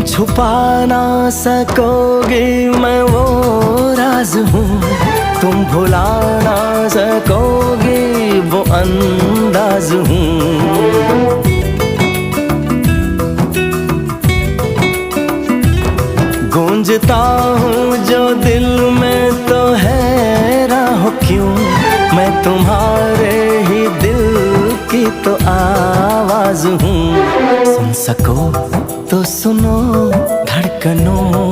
छुपा ना सकोगे मैं वो राज हूँ, तुम भुला ना सकोगे वो अंदाज हूँ। गूंजता हूँ जो दिल में तो हैरान हो क्यों, मैं तुम्हारे ही दिल की तो आवाज हूँ। सुन सको तो सुनो धड़कनों